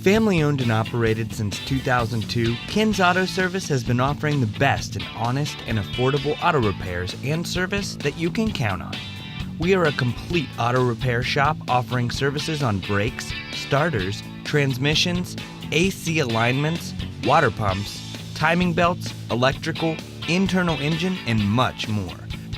Family owned and operated since 2002, Ken's Auto Service has been offering the best in honest and affordable auto repairs and service that you can count on. We are a complete auto repair shop offering services on brakes, starters, transmissions, AC alignments, water pumps, timing belts, electrical, internal engine, and much more.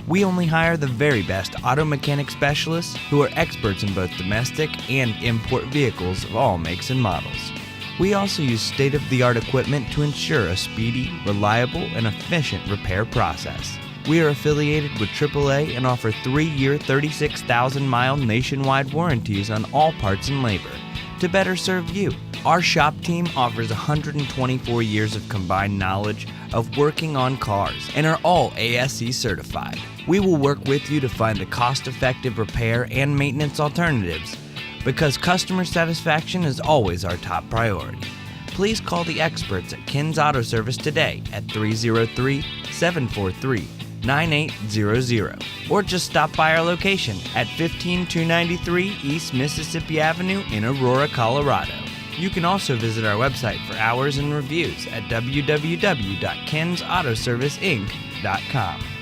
We only hire the very best auto mechanic specialists who are experts in both domestic and import vehicles of all makes and models. We also use state-of-the-art equipment to ensure a speedy, reliable, and efficient repair process. We are affiliated with AAA and offer 3-year, 36,000-mile nationwide warranties on all parts and labor. To better serve you, our shop team offers 124 years of combined knowledge of working on cars and are all ASE certified. We will work with you to find the cost-effective repair and maintenance alternatives because customer satisfaction is always our top priority. Please call the experts at Ken's Auto Service today at 303-743-9800 or just stop by our location at 15293 East Mississippi Avenue in Aurora, Colorado. You can also visit our website for hours and reviews at www.kensautoserviceinc.com.